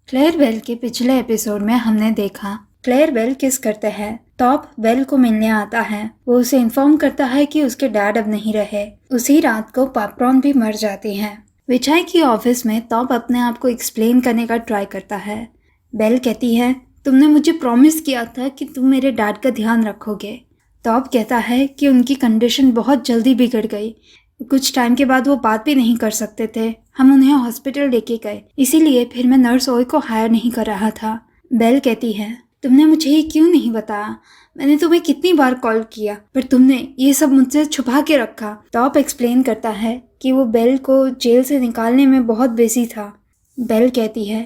Clear bell के पिछले episode में हमने देखा क्लेयर बेल किस करते हैं। टॉप बेल को मिलने आता है। वो उसे इन्फॉर्म करता है कि उसके डैड अब नहीं रहे। उसी रात को पाप्रॉन भी मर जाती है। विचाय की ऑफिस में टॉप अपने आप को एक्सप्लेन करने का ट्राई करता है। बेल कहती है, तुमने मुझे प्रॉमिस किया था कि तुम मेरे डैड का ध्यान रखोगे। टॉप कहता है कि उनकी कंडीशन बहुत जल्दी बिगड़ गई। कुछ टाइम के बाद वो बात भी नहीं कर सकते थे। हम उन्हें हॉस्पिटल लेके गए, इसीलिए फिर मैं नर्स ओय को हायर नहीं कर रहा था। बेल कहती है, तुमने मुझे ये क्यों नहीं बताया? मैंने तुम्हें कितनी बार कॉल किया, पर तुमने ये सब मुझसे छुपा के रखा। टॉप एक्सप्लेन करता है कि वो बेल को जेल से निकालने में बहुत बिजी था। बेल कहती है,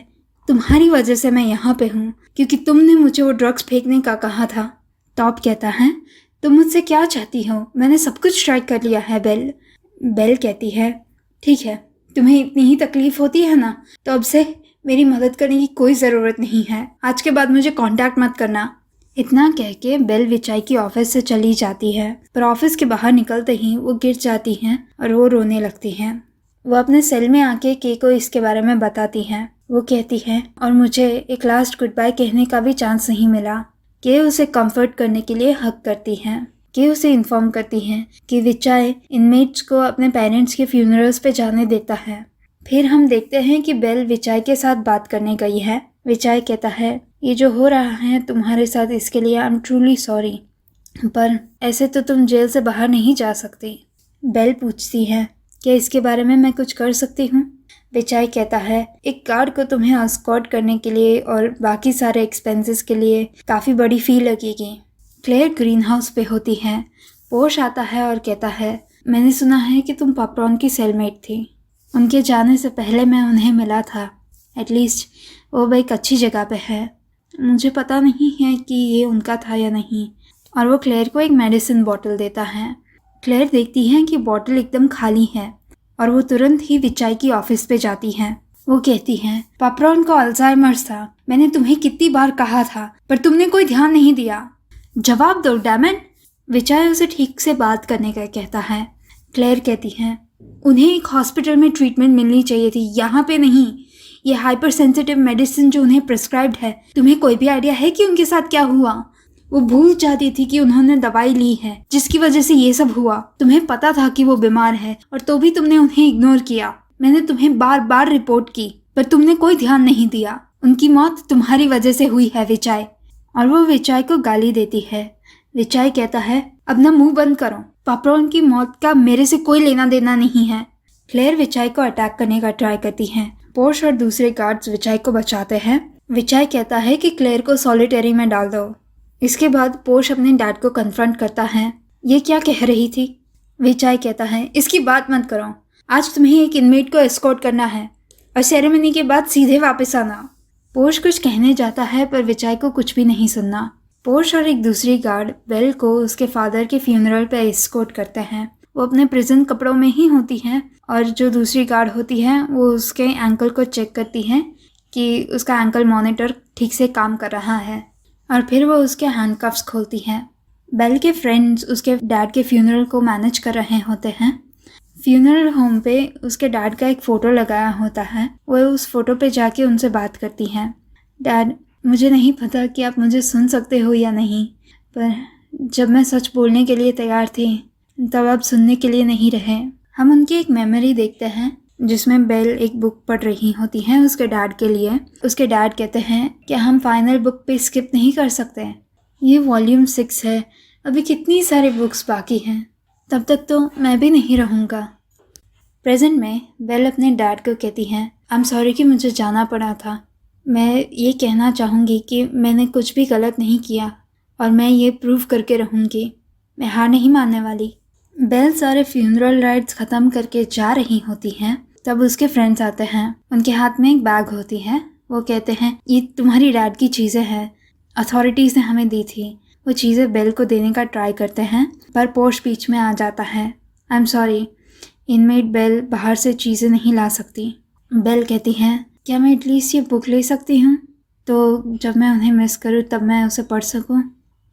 तुम्हारी वजह से मैं यहाँ पे हूँ, क्योंकि तुमने मुझे वो ड्रग्स फेंकने का कहा था। टॉप कहता है, तुम मुझसे क्या चाहती हो? मैंने सब कुछ ट्राई कर लिया है बेल। बेल कहती है, ठीक है, तुम्हें इतनी ही तकलीफ होती है ना, तो अब से मेरी मदद करने की कोई ज़रूरत नहीं है। आज के बाद मुझे कांटेक्ट मत करना। इतना कह के बेल विचाई की ऑफिस से चली जाती है, पर ऑफिस के बाहर निकलते ही वो गिर जाती हैं और वो रोने लगती हैं। वो अपने सेल में आके के को इसके बारे में बताती हैं। वो कहती है, और मुझे एक लास्ट गुड बाय कहने का भी चांस नहीं मिला। के उसे कंफर्ट करने के लिए हक करती हैं। के उसे इन्फॉर्म करती हैं कि विचाय इनमेट्स को अपने पेरेंट्स के फ्यूनरल्स पे जाने देता है। फिर हम देखते हैं कि बेल विचाय के साथ बात करने गई है। विचाय कहता है, ये जो हो रहा है तुम्हारे साथ, इसके लिए आई एम ट्रूली सॉरी, पर ऐसे तो तुम जेल से बाहर नहीं जा सकती। बेल पूछती है, क्या इसके बारे में मैं कुछ कर सकती हूँ? विचाय कहता है, एक गार्ड को तुम्हें एस्कॉर्ट करने के लिए और बाकी सारे एक्सपेंसेस के लिए काफ़ी बड़ी फ़ी लगेगी। क्लेयर ग्रीन हाउस पे होती है। पोर्श आता है और कहता है, मैंने सुना है कि तुम पाप्रॉन की सेलमेट थी। उनके जाने से पहले मैं उन्हें मिला था। एटलीस्ट वो एक अच्छी जगह पे है। मुझे पता नहीं है कि ये उनका था या नहीं। और वो क्लेयर को एक मेडिसिन बॉटल देता है। क्लेयर देखती है कि बॉटल एकदम खाली है और वो तुरंत ही विचाई की ऑफिस पे जाती है। वो कहती है, पाप्रॉन को अल्जाइमर्स था। मैंने तुम्हें कितनी बार कहा था, पर तुमने कोई ध्यान नहीं दिया। जवाब दो डैमन। विचाय उसे ठीक से बात करने का कहता है। क्लेयर कहती है, उन्हें एक हॉस्पिटल में ट्रीटमेंट मिलनी चाहिए थी, यहाँ पे नहीं। ये हाइपर सेंसिटिव मेडिसिन जो उन्हें प्रिस्क्राइब्ड है, तुम्हें कोई भी आइडिया है कि उनके साथ क्या हुआ? वो भूल जाती थी कि उन्होंने दवाई ली है, जिसकी वजह से ये सब हुआ। तुम्हें पता था कि वो बीमार है, और तो भी तुमने उन्हें इग्नोर किया। मैंने तुम्हें बार बार रिपोर्ट की, पर तुमने कोई ध्यान नहीं दिया। उनकी मौत तुम्हारी वजह से हुई है विचाय। और वो विचाय को गाली देती है। विचाय कहता है, अब ना मुंह बंद करो। पाप्रॉन की मौत का मेरे से कोई लेना देना नहीं है। क्लेयर विचाय को अटैक करने का ट्राई करती है। पोर्श और दूसरे गार्ड्स विचाय को बचाते हैं। विचाय कहता है कि क्लेयर को सॉलिटरी में डाल दो। इसके बाद पोर्श अपने डैड को कन्फ्रंट करता है। ये क्या कह रही थी? विचाय कहता है, इसकी बात मत करो। आज तुम्हें एक इनमेट को एस्कॉर्ट करना है और सेरेमनी के बाद सीधे वापस आना। पोर्श कुछ कहने जाता है, पर विचाय को कुछ भी नहीं सुनना। पोर्श और एक दूसरी गार्ड बेल को उसके फादर के फ्यूनरल पे एस्कॉर्ट करते हैं। वो अपने प्रिजन कपड़ों में ही होती है, और जो दूसरी गार्ड होती है वो उसके एंकल को चेक करती है कि उसका एंकल मॉनिटर ठीक से काम कर रहा है, और फिर वो उसके हैंडकफ्स खोलती है। बेल के फ्रेंड्स उसके डैड के फ्यूनरल को मैनेज कर रहे होते हैं। फ्यूनरल होम पे उसके डैड का एक फ़ोटो लगाया होता है। वो उस फोटो पे जाके उनसे बात करती हैं। डैड, मुझे नहीं पता कि आप मुझे सुन सकते हो या नहीं, पर जब मैं सच बोलने के लिए तैयार थी, तब आप सुनने के लिए नहीं रहे। हम उनकी एक मेमोरी देखते हैं जिसमें बेल एक बुक पढ़ रही होती है उसके डैड के लिए। उसके डैड कहते हैं कि हम फाइनल बुक पे स्किप नहीं कर सकते। ये वॉल्यूम 6 है, अभी कितनी सारी बुक्स बाकी हैं, तब तक तो मैं भी नहीं रहूँगा। प्रेजेंट में बेल अपने डैड को कहती हैं, आई एम सॉरी कि मुझे जाना पड़ा था। मैं ये कहना चाहूँगी कि मैंने कुछ भी गलत नहीं किया, और मैं ये प्रूव करके रहूँगी। मैं हार नहीं मानने वाली। बेल सारे फ्यूनरल राइट्स ख़त्म करके जा रही होती हैं, तब उसके फ्रेंड्स आते हैं। उनके हाथ में एक बैग होती है। वो कहते हैं, ये तुम्हारी डैड की चीज़ें हैं, अथॉरिटीज़ ने हमें दी थी। वो चीज़ें बेल को देने का ट्राई करते हैं, पर पोर्श बीच में आ जाता है। I am sorry, inmate Bell बाहर से चीज़ें नहीं ला सकती। बेल कहती है, क्या मैं एटलीस्ट ये बुक ले सकती हूँ, तो जब मैं उन्हें मिस करूँ तब मैं उसे पढ़ सकूँ।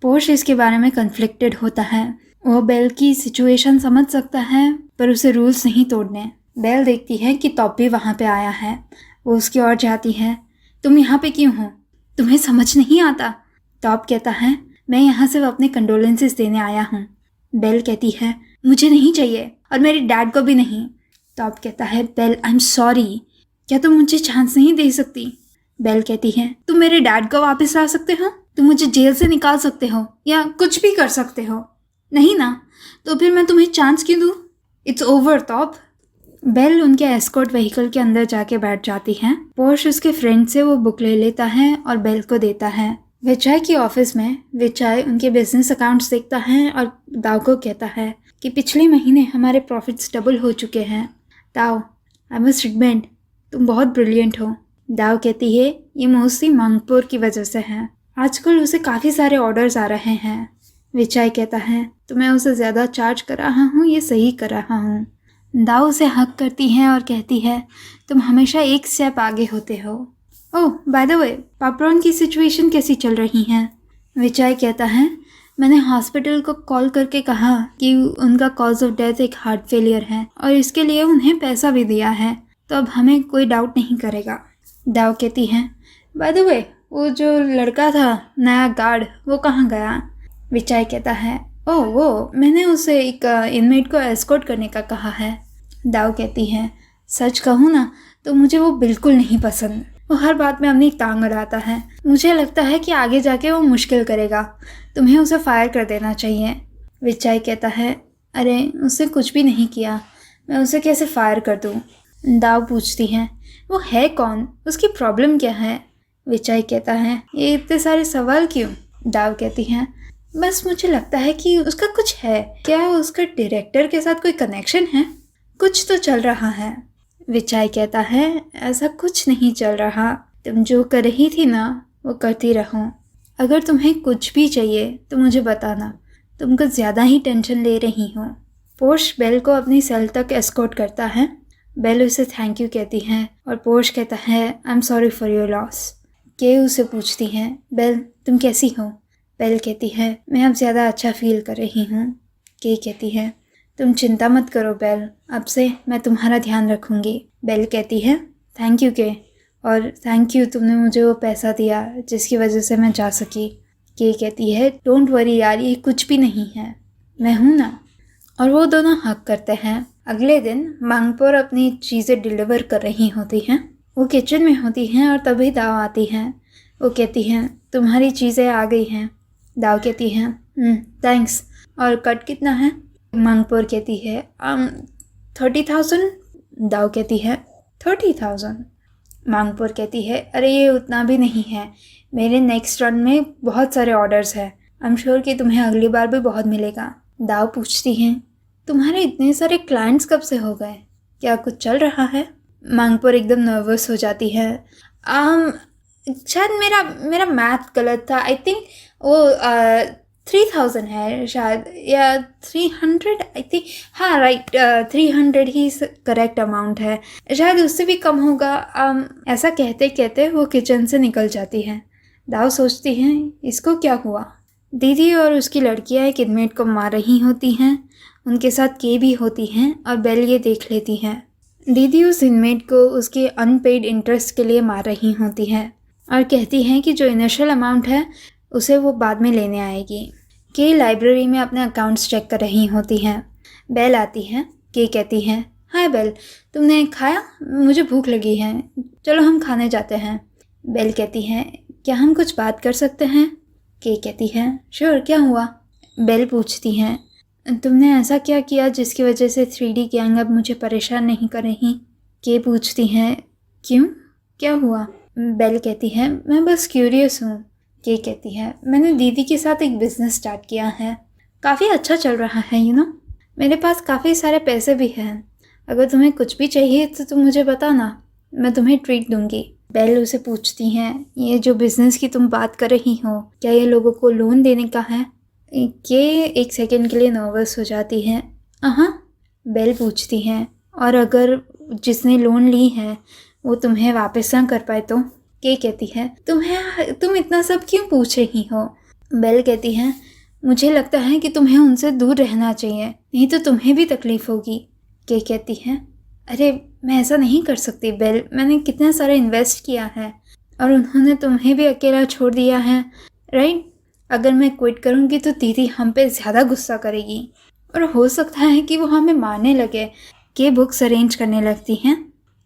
पोर्श इसके बारे में कन्फ्लिक्टेड होता है। वो बेल की सिचुएशन समझ सकता है, पर उसे रूल्स नहीं तोड़ने। बेल देखती है कि टॉप भी वहाँ पे आया है। वो उसकी ओर जाती है। तुम यहाँ पे क्यों हो? तुम्हें समझ नहीं आता? टॉप कहता है, मैं यहाँ सिर्फ अपने कंडोलेंसेस देने आया हूँ। बेल कहती है, मुझे नहीं चाहिए और मेरे डैड को भी नहीं। टॉप कहता है, बेल आई एम सॉरी, क्या तुम मुझे चांस नहीं दे सकती? बेल कहती है, तुम मेरे डैड को वापस ला सकते हो, तुम मुझे जेल से निकाल सकते हो या कुछ भी कर सकते हो। नहीं ना, तो फिर मैं तुम्हें चांस क्यों दूँ? It's over top. बेल उनके एस्कॉर्ट व्हीकल के अंदर जाके बैठ जाती है। पोर्श उसके फ्रेंड से वो बुक ले लेता है और बेल को देता है। विचाय की ऑफिस में विचाय उनके बिजनेस अकाउंट्स देखता है और दाव को कहता है कि पिछले महीने हमारे प्रॉफिट्स डबल हो चुके हैं। दाव, आई मस्ट एडमिट, तुम बहुत ब्रिलियंट हो। दाव कहती है, ये मोस्टली मांगपुर की वजह से है। आजकल उसे काफ़ी सारे ऑर्डर्स आ रहे हैं। विचाय कहता है, तो मैं उसे ज़्यादा चार्ज कर रहा हूँ, ये सही कर रहा हूँ। दाव उसे हक करती है और कहती है, तुम हमेशा एक स्टेप आगे होते हो। ओह बाय द वे, पापरॉन की सिचुएशन कैसी चल रही है? विचाय कहता है, मैंने हॉस्पिटल को कॉल करके कहा कि उनका कॉज ऑफ डेथ एक हार्ट फेलियर है और इसके लिए उन्हें पैसा भी दिया है, तो अब हमें कोई डाउट नहीं करेगा। दाव कहती है, बाय द वे, वो जो लड़का था नया गार्ड, वो कहाँ गया? विचाय कहता है, ओह वो, मैंने उसे एक इनमेट को एस्कॉर्ट करने का कहा है। दाव कहती है, सच कहूँ ना तो मुझे वो बिल्कुल नहीं पसंद। वो हर बात में अपनी टांग अड़ाता है। मुझे लगता है कि आगे जाके वो मुश्किल करेगा। तुम्हें उसे फायर कर देना चाहिए। विचाय कहता है, अरे उसने कुछ भी नहीं किया, मैं उसे कैसे फायर कर दूँ? दाव पूछती है, वो है कौन, उसकी प्रॉब्लम क्या है? विचाय कहता है, ये इतने सारे सवाल क्यों? दाव कहती है, बस मुझे लगता है कि उसका कुछ है। क्या उसका डायरेक्टर के साथ कोई कनेक्शन है? कुछ तो चल रहा है। विचाय कहता है, ऐसा कुछ नहीं चल रहा, तुम जो कर रही थी ना वो करती रहो। अगर तुम्हें कुछ भी चाहिए तो मुझे बताना, तुम कुछ ज़्यादा ही टेंशन ले रही हो। पोर्श बेल को अपनी सेल तक एस्कॉर्ट करता है। बेल उसे थैंक यू कहती है और पोर्श कहता है, I am sorry for your loss. के उसे पूछती है, बेल तुम कैसी हो? बेल कहती है, मैं अब ज़्यादा अच्छा फील कर रही हूँ। के कहती है, तुम चिंता मत करो बेल, अब से मैं तुम्हारा ध्यान रखूँगी। बेल कहती है, थैंक यू के, और थैंक यू तुमने मुझे वो पैसा दिया जिसकी वजह से मैं जा सकी। के कहती है, डोंट वरी यार, ये कुछ भी नहीं है, मैं हूँ ना। और वो दोनों हक करते हैं। अगले दिन मांगपुर अपनी चीज़ें डिलीवर कर रही होती हैं। वो किचन में होती हैं और तभी दाव आती हैं। वो कहती हैं, तुम्हारी चीज़ें आ गई हैं। दाव कहती हैं, थैंक्स। और कट कितना है? मांगपुर कहती है, 30,000। दाव कहती है, 30,000। मांगपुर कहती है, अरे ये उतना भी नहीं है, मेरे नेक्स्ट रन में बहुत सारे ऑर्डर्स हैं, आई एम श्योर कि तुम्हें अगली बार भी बहुत मिलेगा। दाव पूछती हैं, तुम्हारे इतने सारे क्लाइंट्स कब से हो गए, क्या कुछ चल रहा है? मांगपुर एकदम नर्वस हो जाती है। शायद मेरा मैथ गलत था, आई थिंक वो 3,000 है शायद, या 300, आई थिंक। हाँ राइट, 300 ही करेक्ट अमाउंट है, शायद उससे भी कम होगा। ऐसा कहते कहते वो किचन से निकल जाती है। दाव सोचती हैं, इसको क्या हुआ? दीदी और उसकी लड़कियां एक इनमेट को मार रही होती हैं, उनके साथ के भी होती हैं और बेल ये देख लेती हैं। दीदी उस इनमेट को उसके अनपेड इंटरेस्ट के लिए मार रही होती है और कहती हैं कि जो इनिशियल अमाउंट है उसे वो बाद में लेने आएगी। के लाइब्रेरी में अपने अकाउंट्स चेक कर रही होती हैं। बेल आती है। के कहती है, हाय बेल, तुमने खाया? मुझे भूख लगी है, चलो हम खाने जाते हैं। बेल कहती है, क्या हम कुछ बात कर सकते हैं? के कहती है, श्योर, क्या हुआ? बेल पूछती है, तुमने ऐसा क्या किया जिसकी वजह से 3D गैंग अब मुझे परेशान नहीं कर रही? के पूछती हैं, क्यों, क्या हुआ? बेल कहती है, मैं बस क्यूरियस हूँ। के कहती है, मैंने दीदी के साथ एक बिज़नेस स्टार्ट किया है, काफ़ी अच्छा चल रहा है, मेरे पास काफ़ी सारे पैसे भी हैं। अगर तुम्हें कुछ भी चाहिए तो तुम मुझे बताना, मैं तुम्हें ट्रीट दूँगी। बेल उसे पूछती हैं, ये जो बिज़नेस की तुम बात कर रही हो, क्या ये लोगों को लोन देने का है? के एक सेकंड के लिए नर्वस हो जाती है। हाँ, बेल पूछती हैं, और अगर जिसने लोन ली है वो तुम्हें वापस ना कर पाए तो? के कहती है, तुम इतना सब क्यों पूछ रही हो? बेल कहती है, मुझे लगता है कि तुम्हें उनसे दूर रहना चाहिए, नहीं तो तुम्हें भी तकलीफ़ होगी। के कहती है, अरे मैं ऐसा नहीं कर सकती बेल, मैंने कितना सारा इन्वेस्ट किया है। और उन्होंने तुम्हें भी अकेला छोड़ दिया है, राइट? अगर मैं क्विट करूँगी तो दीदी हम पे ज़्यादा गुस्सा करेगी और हो सकता है कि वो हमें मारने लगे। के बुक्स अरेंज करने लगती हैं।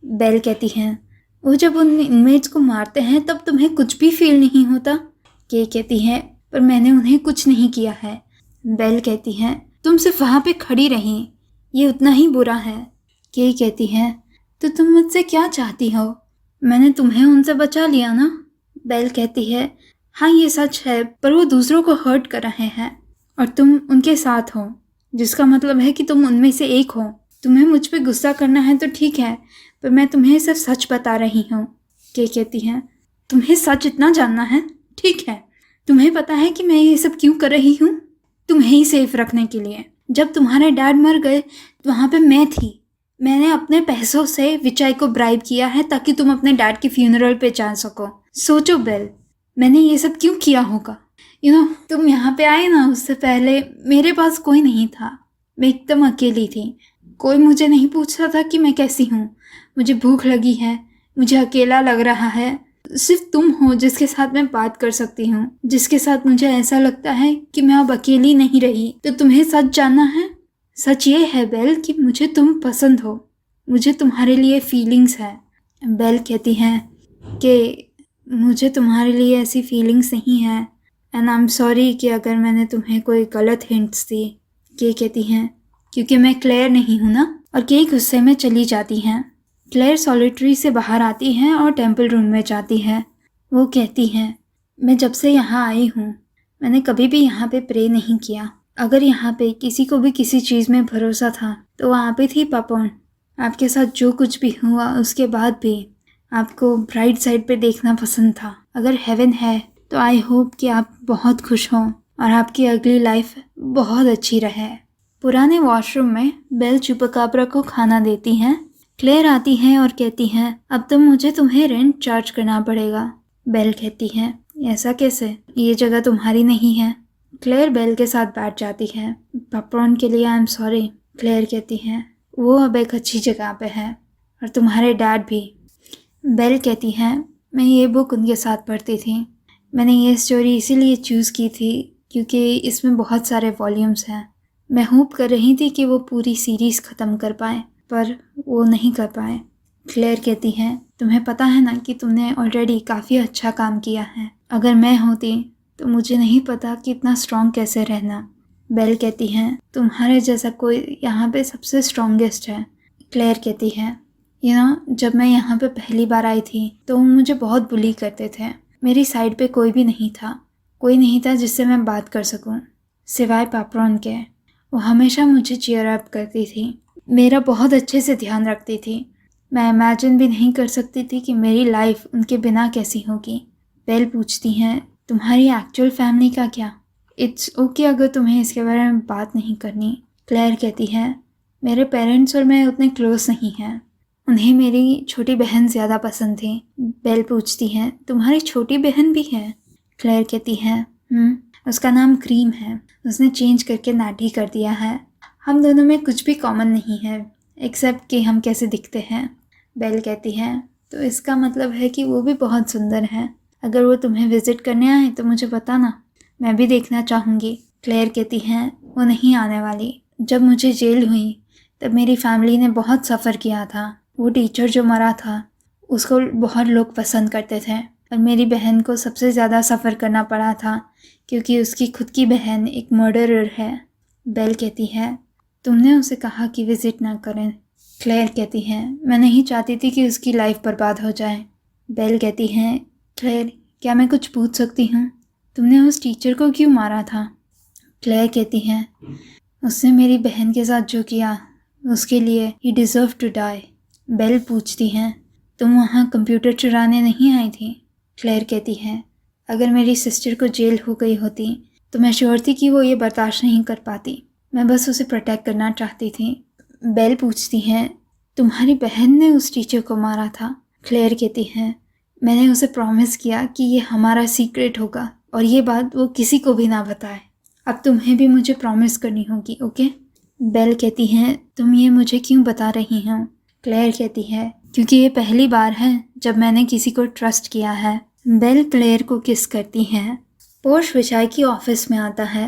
बेल कहती है, वो जब उन इनमेट्स को मारते हैं तब तुम्हें कुछ भी फील नहीं होता? के कहती है, पर मैंने उन्हें कुछ नहीं किया है। बेल कहती है, तुम सिर्फ वहाँ पे खड़ी रही, ये उतना ही बुरा है। के कहती है, तो तुम मुझसे क्या चाहती हो? मैंने तुम्हें उनसे बचा लिया ना। बेल कहती है, हाँ ये सच है, पर वो दूसरों को हर्ट कर रहे हैं और तुम उनके साथ हो, जिसका मतलब है कि तुम उनमें से एक हो। तुम्हें मुझ पे गुस्सा करना है तो ठीक है, पर मैं तुम्हें सिर्फ सच बता रही हूँ। के कहती है, तुम्हें सच इतना जानना है? ठीक है, तुम्हें पता है कि मैं ये सब क्यों कर रही हूँ? तुम्हें ही सेफ रखने के लिए। जब तुम्हारे डैड मर गए तो वहाँ पे मैं थी। मैंने अपने पैसों से विचाई को ब्राइब किया है ताकि तुम अपने डैड के फ्यूनरल पे जा सको। सोचो बेल, मैंने ये सब क्यों किया होगा? तुम यहाँ पे आए ना, उससे पहले मेरे पास कोई नहीं था। मैं एकदम अकेली थी। कोई मुझे नहीं पूछता था कि मैं कैसी हूँ। मुझे भूख लगी है, मुझे अकेला लग रहा है। सिर्फ तुम हो जिसके साथ मैं बात कर सकती हूँ, जिसके साथ मुझे ऐसा लगता है कि मैं अब अकेली नहीं रही। तो तुम्हें सच जानना है? सच ये है बेल कि मुझे तुम पसंद हो, मुझे तुम्हारे लिए फीलिंग्स है। बेल कहती है कि मुझे तुम्हारे लिए ऐसी फीलिंग्स नहीं है एंड आई एम सॉरी कि अगर मैंने तुम्हें कोई गलत हिंट्स दी। के कहती हैं, क्योंकि मैं क्लेयर नहीं हूँ ना। और के गुस्से में चली जाती हैं। क्लेयर सॉलिटरी से बाहर आती हैं और टेम्पल रूम में जाती है। वो कहती हैं, मैं जब से यहाँ आई हूँ मैंने कभी भी यहाँ पे प्रे नहीं किया। अगर यहाँ पे किसी को भी किसी चीज़ में भरोसा था तो वहाँ पे थी पापोन। आपके साथ जो कुछ भी हुआ उसके बाद भी आपको ब्राइट साइड पे देखना पसंद था। अगर हेवन है तो आई होप कि आप बहुत खुश हों और आपकी अगली लाइफ बहुत अच्छी रहे। पुराने वॉशरूम में बेल चुपाकाब्रा को खाना देती हैं। क्लेयर आती है और कहती है, अब तो मुझे तुम्हें रेंट चार्ज करना पड़ेगा। बेल कहती है, ऐसा कैसे? ये जगह तुम्हारी नहीं है। क्लेयर बेल के साथ बैठ जाती है। पप्रॉन के लिए आई एम सॉरी। क्लेयर कहती है, वो अब एक अच्छी जगह पे है और तुम्हारे डैड भी। बेल कहती है, मैं ये बुक उनके साथ पढ़ती थी। मैंने ये स्टोरी इसीलिए चूज़ की थी क्योंकि इसमें बहुत सारे वॉल्यूम्स हैं। मैं होप कर रही थी कि वो पूरी सीरीज़ ख़त्म कर पाए, पर वो नहीं कर पाए। क्लेयर कहती है, तुम्हें पता है ना कि तुमने ऑलरेडी काफ़ी अच्छा काम किया है। अगर मैं होती तो मुझे नहीं पता कि इतना स्ट्रॉन्ग कैसे रहना। बेल कहती है, तुम्हारे जैसा कोई यहाँ पे सबसे स्ट्रॉन्गेस्ट है। क्लेयर कहती है, जब मैं यहाँ पे पहली बार आई थी तो वो मुझे बहुत बुली करते थे। मेरी साइड पे कोई भी नहीं था, कोई नहीं था जिससे मैं बात कर सकूं, सिवाय पाप्रॉन के। वो हमेशा मुझे चीयर अप करती थी, मेरा बहुत अच्छे से ध्यान रखती थी। मैं इमेजिन भी नहीं कर सकती थी कि मेरी लाइफ उनके बिना कैसी होगी। बेल पूछती हैं, तुम्हारी एक्चुअल फैमिली का क्या? इट्स ओके अगर तुम्हें इसके बारे में बात नहीं करनी। क्लेयर कहती है, मेरे पेरेंट्स और मैं उतने क्लोज नहीं हैं। उन्हें मेरी छोटी बहन ज़्यादा पसंद थी। बेल पूछती है, तुम्हारी छोटी बहन भी है? क्लेयर कहती है, उसका नाम क्रीम है। उसने चेंज करके नाटी कर दिया है। हम दोनों में कुछ भी कॉमन नहीं है एक्सेप्ट कि हम कैसे दिखते हैं। बेल कहती है, तो इसका मतलब है कि वो भी बहुत सुंदर है। अगर वो तुम्हें विज़िट करने आए तो मुझे बताना, मैं भी देखना चाहूँगी। क्लेयर कहती है, वो नहीं आने वाली। जब मुझे जेल हुई तब मेरी फैमिली ने बहुत सफ़र किया था। वो टीचर जो मरा था उसको बहुत लोग पसंद करते थे और मेरी बहन को सबसे ज़्यादा सफ़र करना पड़ा था क्योंकि उसकी खुद की बहन एक मर्डरर है। बेल कहती है, तुमने उसे कहा कि विज़िट ना करें। क्लेयर कहती है, मैं नहीं चाहती थी कि उसकी लाइफ बर्बाद हो जाए। बेल कहती है, क्लेयर क्या मैं कुछ पूछ सकती हूँ? तुमने उस टीचर को क्यों मारा था? क्लेयर कहती है, उसने मेरी बहन के साथ जो किया उसके लिए ही डिज़र्व टू डाई। बेल पूछती हैं, तुम वहाँ कंप्यूटर चुराने नहीं आई थी? क्लेयर कहती है, अगर मेरी सिस्टर को जेल हो गई होती तो मैं श्योर थी कि वो ये बर्दाश्त नहीं कर पाती। मैं बस उसे प्रोटेक्ट करना चाहती थी। बेल पूछती है, तुम्हारी बहन ने उस टीचर को मारा था? क्लेयर कहती है, मैंने उसे प्रॉमिस किया कि ये हमारा सीक्रेट होगा और ये बात वो किसी को भी ना बताए। अब तुम्हें भी मुझे प्रॉमिस करनी होगी, ओके? बेल कहती है, तुम ये मुझे क्यों बता रही हो? क्लेयर कहती है, क्योंकि ये पहली बार है जब मैंने किसी को ट्रस्ट किया है। बेल क्लेयर को किस करती है। पोर्श विचाय की ऑफिस में आता है।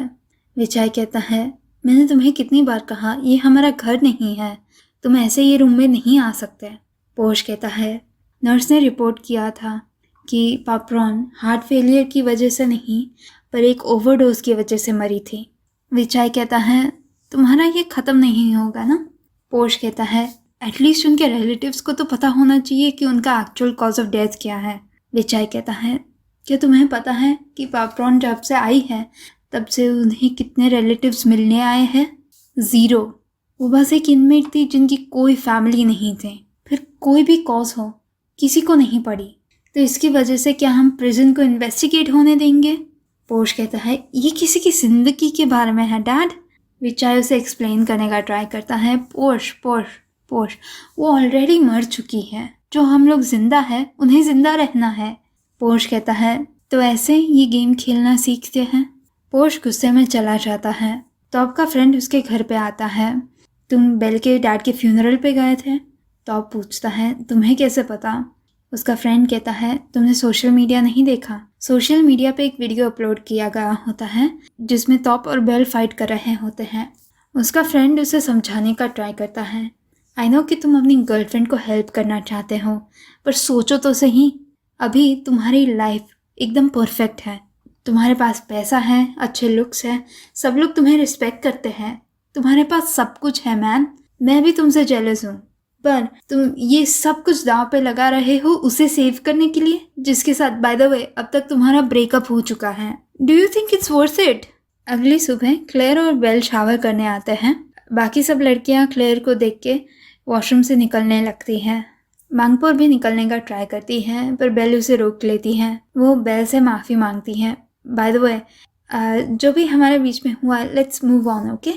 विचाय कहता है, मैंने तुम्हें कितनी बार कहा ये हमारा घर नहीं है, तुम ऐसे ये रूम में नहीं आ सकते। पोर्श कहता है, नर्स ने रिपोर्ट किया था कि पाप्रोन हार्ट फेलियर की वजह से नहीं पर एक ओवरडोज की वजह से मरी थी। विचाय कहता है, तुम्हारा ये ख़त्म नहीं होगा ना। पोर्श कहता है, एटलीस्ट उनके रिलेटिव्स को तो पता होना चाहिए कि उनका एक्चुअल कॉज ऑफ डेथ क्या है। विचाय कहता है, क्या तुम्हें पता है कि पाप्रोन जब से आई है तब से उन्हें कितने रिलेटिव्स मिलने आए हैं? 0। वो बस एक इनमेट थी जिनकी कोई फैमिली नहीं थी। फिर कोई भी कॉज हो किसी को नहीं पड़ी, तो इसकी वजह से क्या हम प्रिजन को इन्वेस्टिगेट होने देंगे? पोर्श कहता है, ये किसी की जिंदगी के बारे में है डैड। विचाय उसे एक्सप्लेन करने का ट्राई करता है, पोर्श वो ऑलरेडी मर चुकी है, जो हम लोग जिंदा है उन्हें जिंदा रहना है। पोर्श कहता है, तो ऐसे ये गेम खेलना सीखते हैं। पोर्श गुस्से में चला जाता है। टॉप का फ्रेंड उसके घर पे आता है। तुम बेल के डैड के फ्यूनरल पे गए थे? टॉप पूछता है, तुम्हें कैसे पता? उसका फ्रेंड कहता है, तुमने सोशल मीडिया नहीं देखा? सोशल मीडिया पे एक वीडियो अपलोड किया गया होता है जिसमें टॉप और बेल फाइट कर रहे होते हैं। उसका फ्रेंड उसे समझाने का ट्राई करता है, आई नो कि तुम अपनी गर्लफ्रेंड को हेल्प करना चाहते हो, पर सोचो तो सही, अभी तुम्हारी लाइफ एकदम परफेक्ट है। तुम्हारे पास पैसा है, अच्छे लुक्स है, सब लोग तुम्हें रिस्पेक्ट करते हैं, तुम्हारे पास सब कुछ है मैन। मैं भी तुमसे जेलस हूँ, पर तुम ये सब कुछ दांव पे लगा रहे हो उसे सेव करने के लिए, जिसके साथ बाय द वे अब तक तुम्हारा ब्रेकअप हो चुका है। Do you think it's worth it? अगली सुबह क्लेयर और बेल शावर करने आते हैं। बाकी सब लड़कियां क्लेयर को देख के वॉशरूम से निकलने लगती हैं। मांगपोर भी निकलने का ट्राई करती है, पर बेल उसे रोक लेती है। वो बेल से माफ़ी मांगती है, बाय द वे जो भी हमारे बीच में हुआ, let's move on, okay?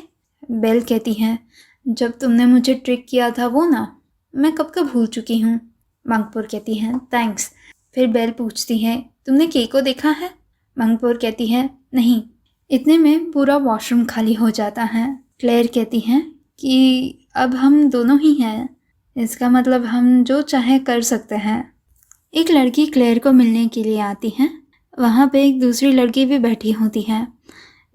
Bell कहती है, जब तुमने मुझे ट्रिक किया था वो ना, मैं कब का भूल चुकी हूँ। मांगपोर कहती है, थैंक्स। फिर बेल पूछती है, तुमने के को देखा है? मांगपोर कहती है, नहीं। इतने में पूरा वॉशरूम खाली हो जाता है। क्लेयर कहती है कि अब हम दोनों ही हैं, इसका मतलब हम जो चाहे कर सकते हैं। एक लड़की क्लेयर को मिलने के लिए आती है। वहाँ पे एक दूसरी लड़की भी बैठी होती है।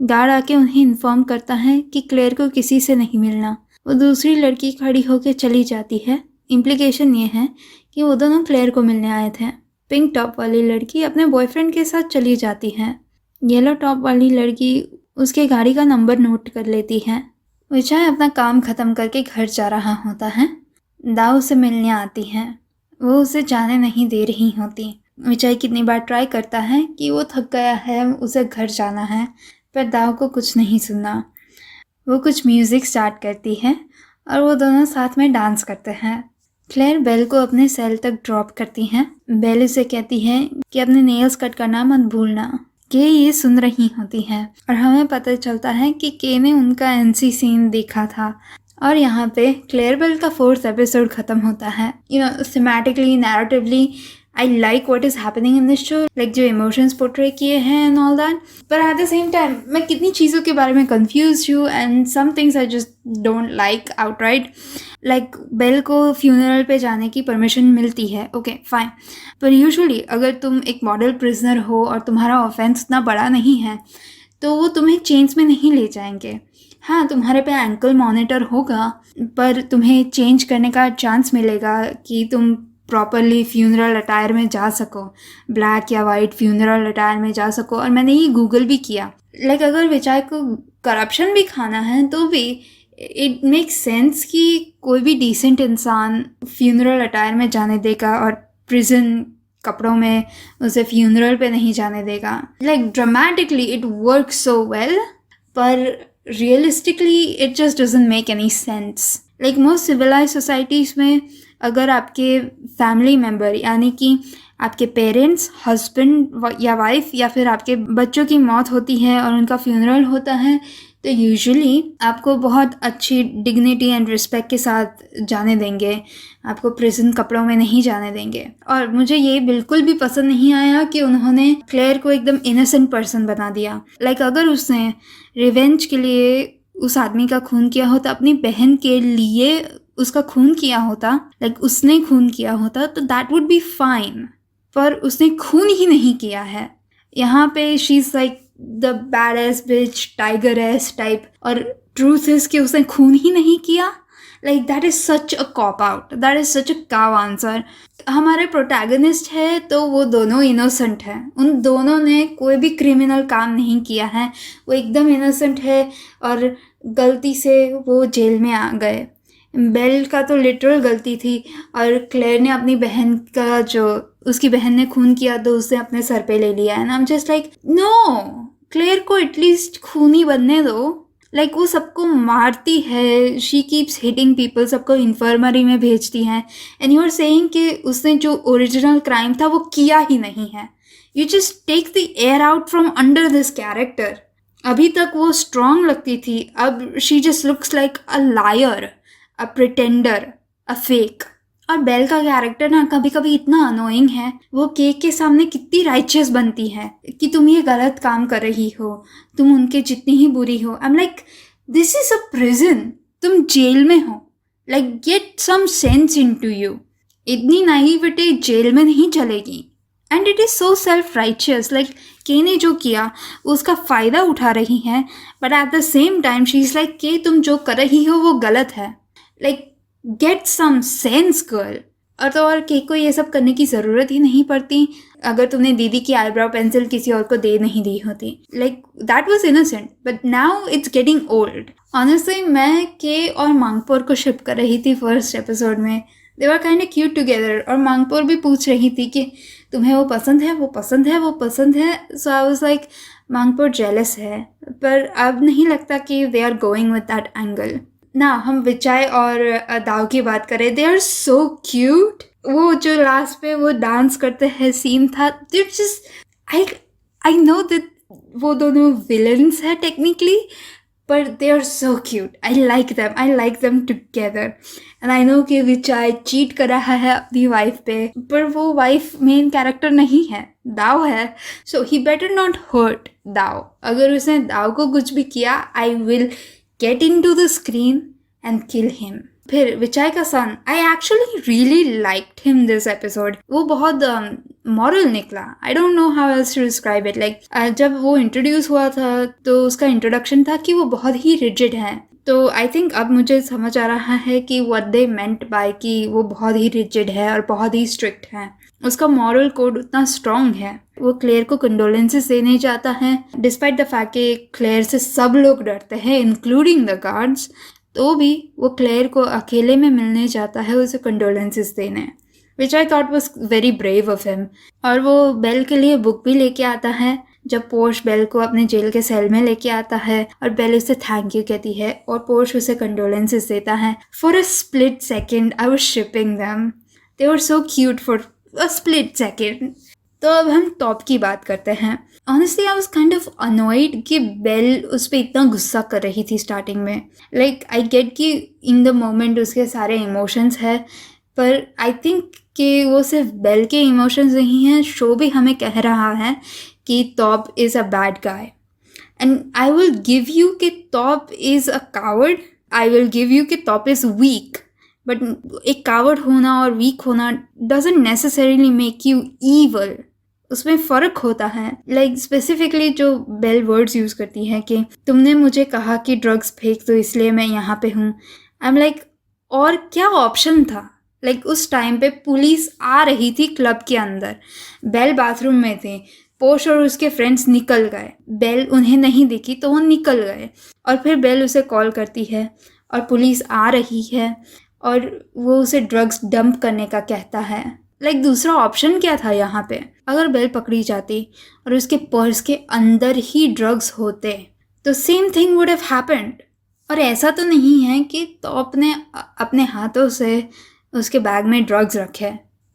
गार्ड आके उन्हें इन्फॉर्म करता है कि क्लेयर को किसी से नहीं मिलना। वो दूसरी लड़की खड़ी होकर चली जाती है। इम्प्लीकेशन ये है कि वो दोनों क्लेयर को मिलने आए थे। पिंक टॉप वाली लड़की अपने बॉयफ्रेंड के साथ चली जाती है। येलो टॉप वाली लड़की उसके गाड़ी का नंबर नोट कर लेती है। विचाय अपना काम ख़त्म करके घर जा रहा होता है। दाऊ उसे मिलने आती है। वो उसे जाने नहीं दे रही होती। विचाय कितनी बार ट्राई करता है कि वो थक गया है, उसे घर जाना है, पर दाऊ को कुछ नहीं सुनना। वो कुछ म्यूज़िक स्टार्ट करती है और वो दोनों साथ में डांस करते हैं। क्लेयर बेल को अपने सेल तक ड्रॉप करती है। बेल उसे कहती है कि अपने नेल्स कट करना मत भूलना। के ये सुन रही होती है और हमें पता चलता है कि के ने उनका एनसी सीन देखा था। और यहाँ पे क्लेयर बेल का 4th एपिसोड ख़त्म होता है। Thematically, narratively I like what is happening in this show, like जो emotions portray किए हैं and all that, but at the same time मैं कितनी चीज़ों के बारे में confused हूँ and some things I just don't like outright. Like Bell को funeral पे जाने की permission मिलती है, okay fine, पर usually अगर तुम एक model prisoner हो और तुम्हारा offense उतना बड़ा नहीं है तो वो तुम्हें chains में नहीं ले जाएंगे। हाँ, तुम्हारे पे ankle monitor होगा, पर तुम्हें change करने का chance मिलेगा कि तुम प्रॉपरली फ्यूनरल अटायर में जा सको, ब्लैक या वाइट फ्यूनरल अटायर में जा सको। और मैंने ये गूगल भी किया, लाइक अगर विचाय को करप्शन भी खाना है तो भी इट मेक्स सेंस कि कोई भी डिसेंट इंसान फ्यूनरल अटायर में जाने देगा और प्रिजन कपड़ों में उसे फ्यूनरल पे नहीं जाने देगा। Like dramatically it works so well, पर realistically it just doesn't make any sense. Like most civilize societies में अगर आपके फैमिली मेम्बर यानी कि आपके पेरेंट्स, हस्बैंड या वाइफ या फिर आपके बच्चों की मौत होती है और उनका फ्यूनरल होता है, तो यूजुअली आपको बहुत अच्छी डिग्निटी एंड रिस्पेक्ट के साथ जाने देंगे, आपको प्रिजन कपड़ों में नहीं जाने देंगे। और मुझे ये बिल्कुल भी पसंद नहीं आया कि उन्होंने क्लेयर को एकदम इनोसेंट पर्सन बना दिया। लाइक अगर उसने रिवेंज के लिए उस आदमी का खून किया हो तो अपनी बहन के लिए उसका खून किया होता, लाइक उसने खून किया होता, तो दैट वुड बी फाइन, पर उसने खून ही नहीं किया है। यहाँ पे she is like the bad ass bitch, tiger ass type, और ट्रूथ इज कि उसने खून ही नहीं किया। Like that is such a cop out, that is such a काव आंसर। हमारे प्रोटैगनिस्ट है तो वो दोनों इनोसेंट हैं, उन दोनों ने कोई भी क्रिमिनल काम नहीं किया है, वो एकदम इनोसेंट है और गलती से वो जेल में आ गए। बेल का तो लिटरल गलती थी, और क्लेयर ने अपनी बहन का, जो उसकी बहन ने खून किया तो उसने अपने सर पे ले लिया, and I am just like no, Claire को एटलीस्ट खूनी बनने दो। लाइक वो सबको मारती है, शी कीप्स हिटिंग पीपल, सबको इन्फर्मरी में भेजती है, एंड यू आर सेइंग कि उसने जो ओरिजिनल क्राइम था वो किया ही नहीं है। You just take the air out from under this character. अभी तक वो स्ट्रांग लगती थी, अब she just looks like a liar, a pretender, a fake. और बेल का कैरेक्टर ना कभी कभी इतना अनोइंग है, वो केक के सामने कितनी राइचियस बनती है कि तुम ये गलत काम कर रही हो, तुम उनके जितनी ही बुरी हो। I am like this is a prison, तुम जेल में हो, like get some sense into you. इतनी नाइविटी जेल में नहीं चलेगी। And it is so self righteous, like के ने जो किया उसका फ़ायदा उठा रही है, but at the same time she is like के तुम जो कर रही हो वो गलत है। Like get some sense girl. और के को ये सब करने की ज़रूरत ही नहीं पड़ती अगर तुमने दीदी की आईब्रो पेंसिल किसी और को दे नहीं दी होती। Like that was innocent, but now it's getting old. Honestly मैं के और मांगपोर को शिप कर रही थी फर्स्ट एपिसोड में। They were kind of cute together, और मांगपोर भी पूछ रही थी कि तुम्हें वो पसंद है, वो पसंद है, वो पसंद है। सो आई वाज लाइक मांगपोर जेलस है, पर अब नहीं लगता कि they are going with that angle ना। हम विचाय और दाव की बात करें, दे आर सो क्यूट। वो जो लास्ट पे वो डांस करते हैं सीन था, they just I know that वो दोनों विलन्स है technically, but they are so cute. I like them together. And I know कि विचाय चीट कर रहा है अपनी वाइफ पे, पर वो वाइफ मेन कैरेक्टर नहीं है, दाव है। So he better not hurt दाव। अगर उसने दाव को कुछ भी किया, I will get into the screen and kill him. फिर विचाय का son, I actually really liked him this episode. वो बहुत मॉरल निकला। I don't know how else to describe it. Like जब वो इंट्रोड्यूस हुआ था तो उसका इंट्रोडक्शन था कि वो बहुत ही रिजिड है, तो आई थिंक अब मुझे समझ आ रहा है कि व्हाट दे मेंट बाय कि वो बहुत ही रिजिड है और बहुत ही स्ट्रिक्ट है। उसका मॉरल कोड उतना स्ट्रॉन्ग है। वो क्लेयर को कंडोलेंसेस देने जाता है, डिस्पाइट द फैक्ट कि क्लेयर से सब लोग डरते हैं इंक्लूडिंग द गार्ड्स, तो भी वो क्लेयर को अकेले में मिलने जाता है उसे कंडोलेंसेस देने, which I thought was very brave of him. और वो बेल के लिए बुक भी लेके आता है जब पोर्श बेल को अपने जेल के सेल में लेके आता है, और बेल उसे थैंक यू कहती है और पोर्श उसे कंडोलेंसेस देता है। For a split second I was shipping them, they were so cute for a split second. तो अब हम टॉप की बात करते हैं। Honestly I was kind of annoyed कि बेल उस पर इतना गुस्सा कर रही थी स्टार्टिंग में। लाइक आई गेट कि इन द मोमेंट उसके सारे इमोशंस है, पर आई थिंक कि वो सिर्फ बेल के इमोशंस नहीं हैं, शो भी हमें कह रहा है कि Top is a bad guy. And I will give you कि Top is a coward, I will give you कि टॉप इज़ वीक, बट एक कावर्ड होना और वीक होना doesn't necessarily make you evil. उसमें फ़र्क होता है। लाइक स्पेसिफिकली जो बेल वर्ड्स यूज़ करती है कि तुमने मुझे कहा कि ड्रग्स फेंक दो इसलिए मैं यहाँ पे हूँ। आई एम लाइक और क्या ऑप्शन था। लाइक उस टाइम पे पुलिस आ रही थी क्लब के अंदर, बेल बाथरूम में थे, पोर्श और उसके फ्रेंड्स निकल गए, बेल उन्हें नहीं दिखी तो वो निकल गए, और फिर बेल उसे कॉल करती है और पुलिस आ रही है और वो उसे ड्रग्स डंप करने का कहता है। लाइक दूसरा ऑप्शन क्या था यहाँ पे? अगर बेल पकड़ी जाती और उसके पर्स के अंदर ही ड्रग्स होते तो same thing would have happened. और ऐसा तो नहीं है कि टॉप ने अपने हाथों से उसके बैग में ड्रग्स रखे।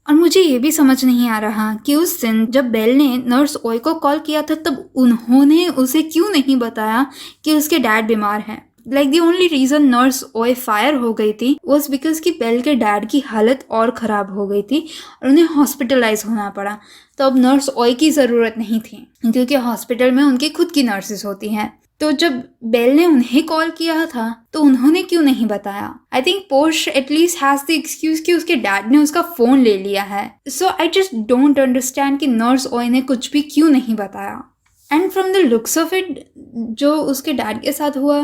और मुझे ये भी समझ नहीं आ रहा कि उस दिन जब बेल ने नर्स ओय को कॉल किया था तब उन्होंने उसे क्यों नहीं बताया कि उसके डैड बीमार हैं। Like the only reason nurse ओय फायर हो गई थी वॉज बिकॉज कि बेल के डैड की हालत और ख़राब हो गई थी और उन्हें हॉस्पिटलाइज होना पड़ा। तो अब नर्स ओय की ज़रूरत नहीं थी क्योंकि हॉस्पिटल में उनकी खुद की नर्सेस होती हैं। तो जब बेल ने उन्हें कॉल किया था तो उन्होंने क्यों नहीं बताया? I think Porsche at least has the excuse कि उसके डैड ने उसका फोन ले लिया है। So I just don't understand कि नर्स ओए ने कुछ भी क्यों नहीं बताया। And from the looks of it, जो उसके डैड के साथ हुआ,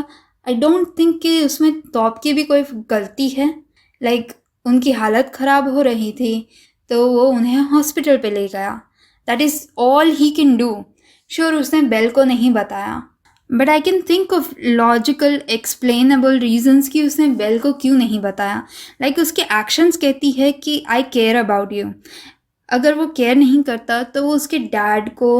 आई डोंट थिंक कि उसमें तौब की भी कोई गलती है। लाइक उनकी हालत ख़राब हो रही थी तो वो उन्हें हॉस्पिटल पे ले गया। That is all he can do. Sure उसने बेल को नहीं बताया, but I can think of logical explainable reasons कि उसने बेल को क्यों नहीं बताया। लाइक उसके एक्शंस कहती है कि आई केयर अबाउट यू। अगर वो केयर नहीं करता तो वो उसके डैड को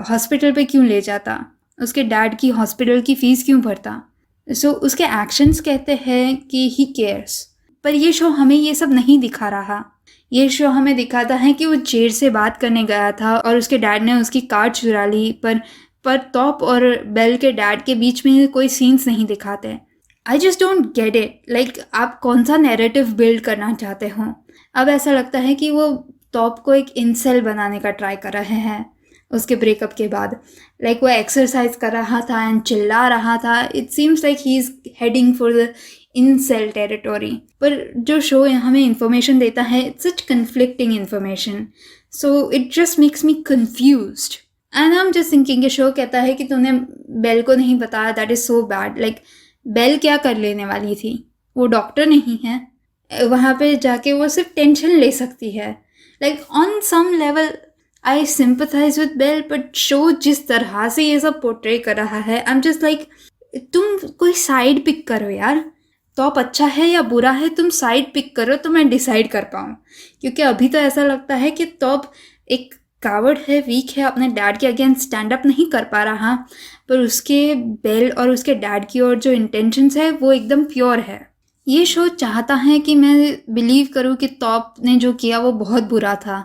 हॉस्पिटल पे क्यों ले जाता, उसके डैड की हॉस्पिटल की फ़ीस क्यों भरता। सो उसके एक्शंस कहते हैं कि ही केयर्स। पर ये शो हमें ये सब नहीं दिखा रहा। ये शो हमें दिखाता है कि वो जेड से बात करने गया था और उसके डैड ने उसकी कार चुरा ली, पर तौब और बेल के डैड के बीच में कोई सीन्स नहीं दिखाते। I just don't get it. Like आप कौन सा नैरेटिव बिल्ड करना चाहते हो? अब ऐसा लगता है कि वो तौब को एक इंसेल बनाने का ट्राई कर रहे हैं उसके ब्रेकअप के बाद। लाइक वो एक्सरसाइज कर रहा था एंड चिल्ला रहा था। It seems like he is heading for the incel territory. पर जो शो हमें इंफॉर्मेशन देता है, it's such conflicting information, so it just makes me confused. And I am just thinking, ये शो कहता है कि तूने बेल को नहीं बताया, that is so bad. Like Bell क्या कर लेने वाली थी? वो डॉक्टर नहीं है। वहाँ पे जाके वो सिर्फ टेंशन ले सकती है। Like on some level I sympathise with Bell, but show जिस तरह से ये सब पोर्ट्रे कर रहा है, आई एम जस्ट लाइक तुम कोई साइड पिक करो यार। तौब अच्छा है या बुरा है, तुम साइड पिक करो तो मैं डिसाइड कर पाऊँ। क्योंकि अभी तो ऐसा लगता है कि तौब एक कावर्ड है, वीक है, अपने डैड के अगेंस्ट स्टैंड अप नहीं कर पा रहा, पर उसके बेल और उसके डैड की ओर जो इंटेंशंस है वो एकदम प्योर है। ये शो चाहता है कि मैं बिलीव करूँ कि तौब ने जो किया वो बहुत बुरा था,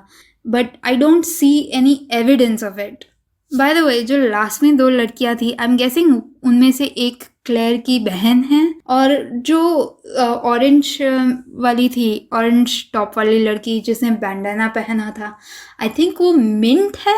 but I don't see any evidence of it. By the way, जो लास्ट में 2 लड़कियां थी, आई एम गेसिंग उनमें से एक क्लेयर की बहन है, और जो ऑरेंज वाली थी, ऑरेंज टॉप वाली लड़की जिसने बैंडाना पहना था, आई थिंक वो मिंट है।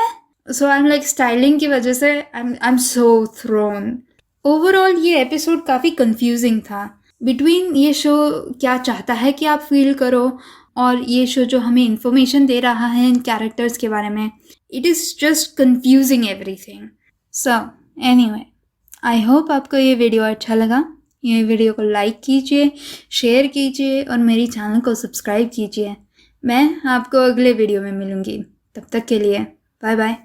So I am like styling की वजह से I am so thrown. Overall ये एपिसोड काफ़ी कंफ्यूजिंग था बिटवीन ये शो क्या चाहता है कि आप फील करो और ये शो जो हमें इंफॉर्मेशन दे रहा है इन कैरेक्टर्स के बारे में। It is just confusing everything. So anyway, I hope आपको ये वीडियो अच्छा लगा। ये वीडियो को लाइक कीजिए, शेयर कीजिए और मेरी चैनल को सब्सक्राइब कीजिए। मैं आपको अगले वीडियो में मिलूँगी। तब तक के लिए बाय बाय।